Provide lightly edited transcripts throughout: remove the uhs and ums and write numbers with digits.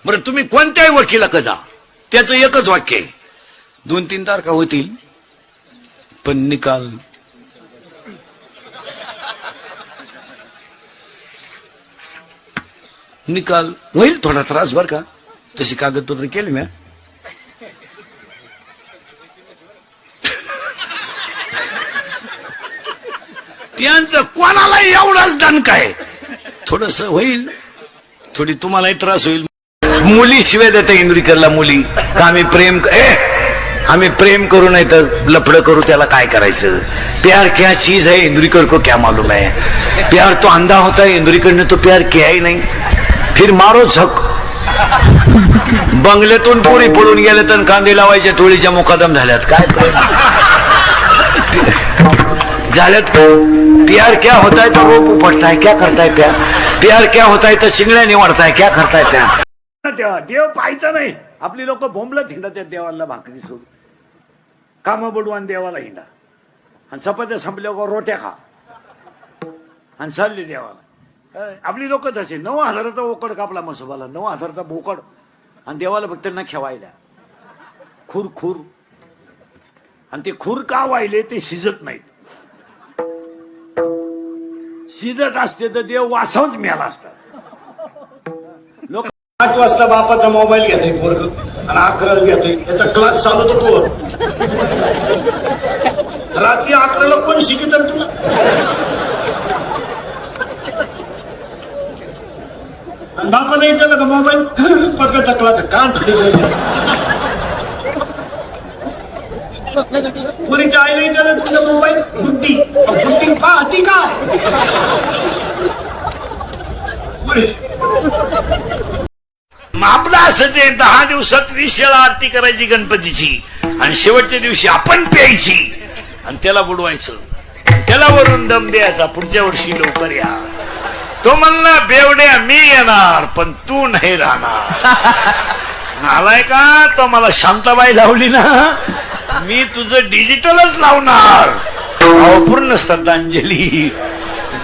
बरं तुम्ही कोणत्याही वकिलाकडे जा, त्याचं एकच वाक्य आहे, 2-3 तारखा होतील पण निकाल होईल. थोडा त्रास बर का, तशी कागदपत्र केली मी. त्यांचं कोणाला एवढाच दणका आहे. थोडस होईल, थोडी तुम्हालाही त्रास होईल. मुली शिवाय देते इंद्रिकरला, मुली का आम्ही प्रेम करू नाही तर लफड करू, त्याला काय करायचं. प्यार क्या चीज है इंद्रिकर को क्या मालूम है. प्यार तो अंधा होता है, इंद्रिकर ने तो प्यार किया ही नहीं. फिर मारो झक. बंगल्यातून पोरी पळून गेले तर कांदे लावायच्या टोळीच्या मुकादम झाल्यात. काय झाल्यात. प्यार क्या होता है तो रोप उपटता है, क्या करता है प्यार. प्यार क्या होता है तो चिंगड्या निवडता है, क्या करता है प्यार. देव पाहायचा नाही. आपली लोक बोंबलत हिंडत आहेत देवाला भाकरी सोडून, काम बुडवान देवाला हिंडा आणि चपात्या संपल्यावर रोट्या खा आणि चालले देवाला. आपली लोक तसे 9,000चा ओकड कापला मसोबाला, 9,000चा बोकड, आणि देवाला फक्त न खेवायला खूर खूर. आणि ते खूर का वाहिले ते शिजत नाहीत. शिजत असते तर देव वासावच मिळाला असता. लोक 8 वाजता बापाचा मोबाईल घेतोय वर्ग आणि 11ला घेतोय, त्याचा क्लास चालू तो. रात्री 11ला कोण शिकत तुला. बापाला विचारलं का मोबाईल पकडचा क्लास कान पुरीच्या आईला विचारलं तुझा मोबाईल बुद्धी बुद्धी पाहती काय. आपलं असंच आहे, 10 दिवसात 20 वेळा आरती करायची गणपतीची आणि शेवटच्या दिवशी आपण प्यायची आणि त्याला बुडवायचं, त्याला वरून दम द्यायचा. पुढच्या वर्षी लवकर या. तो म्हणला बेवड्या मी येणार पण तू नाही राहणार. आलाय का तो मला शांताबाई लावली ना, मी तुझं डिजिटलच लावणार. पूर्ण श्रद्धांजली.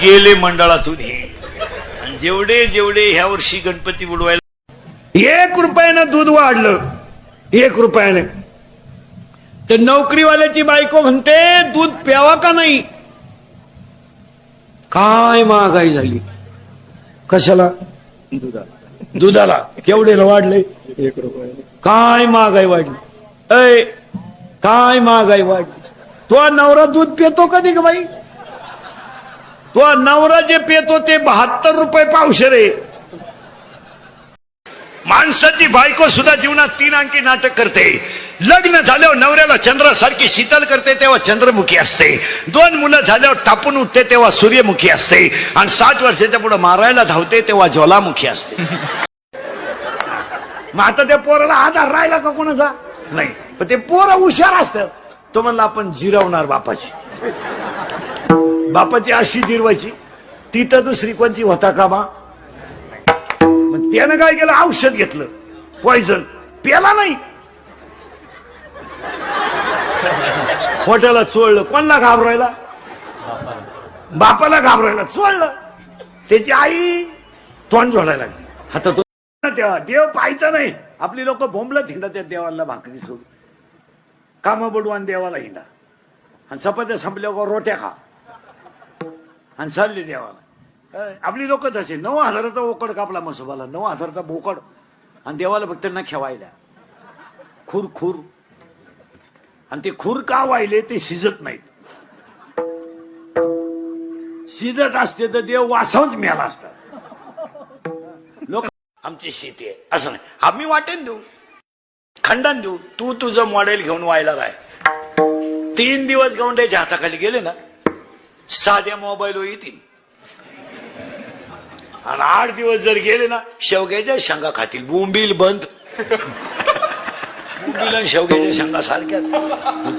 गेले मंडळातून हे. जेवढे जेवढे ह्या वर्षी गणपती बुडवायला 1 रुपयानं दूध वाढलं, 1 रुपयाने. तर नोकरीवाल्याची बायको म्हणते दूध प्यावा का नाही. काय महागाई झाली. कशाला. दुधाला केवढेला वाढले 1 रुपया. काय महागाई वाढली. काय महागाई वाढली. तो नवरा दूध पितो कधी का बाई. तो नवरा जे पितो ते 72 रुपये पावशेर आहे. माणसाची बायको सुद्धा जीवनात 3 अंकी नाटक करते. लग्न झाल्यावर नवऱ्याला चंद्रासारखी शीतल करते तेव्हा चंद्रमुखी असते. 2 मुलं झाल्यावर तापून उठते तेव्हा सूर्यमुखी असते. आणि 60 वर्षाच्या पुढे मारायला धावते तेव्हा ज्वालामुखी असते. मग आता त्या पोराला आधार राहिला का कोणाचा नाही. पण ते पोरं हुशार असतं. तो म्हणला आपण जिरवणार बापाची. बापाची अशी जिरवायची, ती तर दुसरी कोणची होता का बा. त्यानं काय केलं, औषध घेतलं पॉइझन, प्याला नाही. हॉटेलात चोळलं. कोणाला घाबरायला. बापाला घाबरायला चोळलं. त्याची आई तोंड जोडायला लागली. आता तो देव पाहायचा नाही. आपली लोक बोंबलत हिंडत आहेत देवाला भाकरी सोडून, काम बुडवान देवाला हिंडा आणि चपात्या संपल्यावर रोट्या खा आणि चालले देवाला. आपली लोक तसे 9,000चा ओकड कापला मसोबाला, 9,000चा बोकड, आणि देवाला फक्त न खेवायला खूर खूर. आणि ते खूर का वाहिले ते शिजत नाहीत. शिजत असते तर देव वासावच मिळाला असता. लोक आमची शेती आहे असं नाही, आम्ही वाटेन देऊ, खंडन देऊ. तू तुझं मॉडेल घेऊन व्हायला राय. 3 दिवस गौंड्याच्या हाताखाली गेले ना, साध्या मोबाईल येतील. आणि 8 दिवस जर गेले ना, शेवग्याच्या शेंगा खातील. बोंबील बंद. बोंबील आणि शेवग्याच्या शेंगा सारख्या.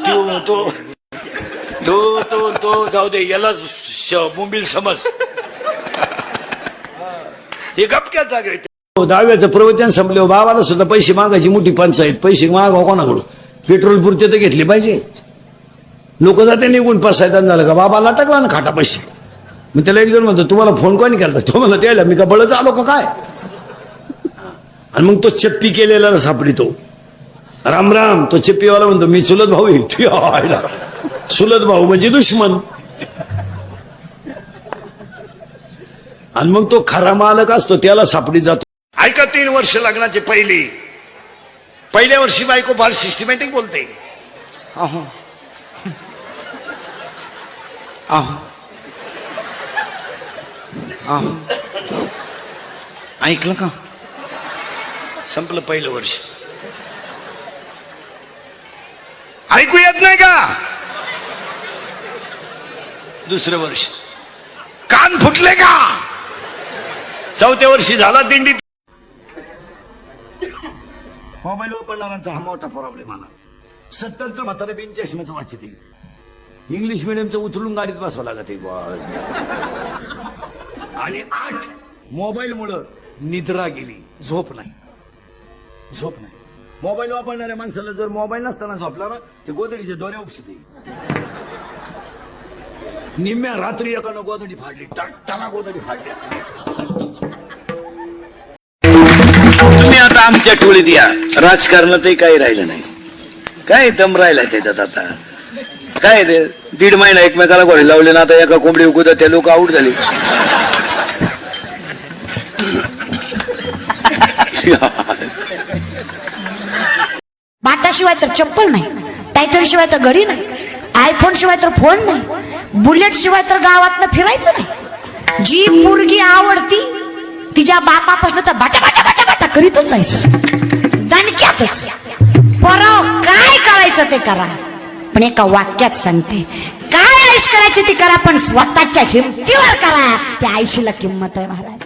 तो तो तो तो जाऊ दे, याला बोंबील समज. हे गपक्यात जागे. 10व्याचं प्रवचन संपले, बाबाला सुद्धा पैसे मागायची मोठी पंचायत. पैसे मागा कोणाकडून. पेट्रोल पुरते तर घेतले पाहिजे. लोक जाते निघून 5-6 झालं का बाबाला टाकला ना खाटा पैसे. मग त्याला एक जण म्हणतो तुम्हाला फोन कोणी केला. तो मला त्याला मी का बळच आलो का काय. आणि मग तो चप्पी केलेला सापडितो. राम राम. तो चप्पीवाला म्हणतो मी चुलत भाऊ आहे. चुलत भाऊ म्हणजे दुश्मन. आणि मग तो खरा मालक असतो त्याला सापडी जातो. ऐका 3 वर्ष लग्नाचे पहिल्या वर्षी बायको फार सिस्टमॅटिक बोलते. अहो अहो अहो ऐकलं का? संपलं पहिलं वर्ष. ऐकू येत नाही का? दुसरं वर्ष. कान फुटले का? 4थ्या वर्षी झाला दिंडीत. मोबाईल वापरणाऱ्यांचा हा मोठा प्रॉब्लेम आला. 70चं म्हातारे बिन चष्म्याचं वाचते. इंग्लिश मिडियमचं उचलून गाडीत बसवा लागत. आणि 8 मोबाईल मुळे निद्रा गेली. झोप नाही. मोबाईल वापरणाऱ्या माणसाला जर मोबाईल नसताना झोपला ना ते गोदडीच्या दोऱ्या उपसते. निम्म्या रात्री एकानं गोदडी फाडली. टाळा गोदडी फाडली. तुम्ही आता आमच्या टोळीत या. राजकारणातही काही राहिलं नाही. काय दम राहिलाय त्याच्यात आता? काय ते 1.5 महिना एकमेकाला घोडे लावले ना. आता एका कोंबडी उगवतात ते लोक आऊट झाले. बाटाशिवाय तर चप्पल नाही. टायटल शिवाय तर घडी नाही. आयफोन शिवाय तर फोन नाही. बुलेट शिवाय तर गावातनं फिरायचं नाही. जी पोरगी आवडती तिच्या बापापासून तर बाटा बाटा बाटा बाटा करीतच जायचं. दणक्यातच. परव काय करायचं ते करा. पण एका वाक्यात सांगते, काय आयुष करायची ती करा पण स्वतःच्या हिमतीवर करा. त्या आयुष्याला किंमत आहे महाराज.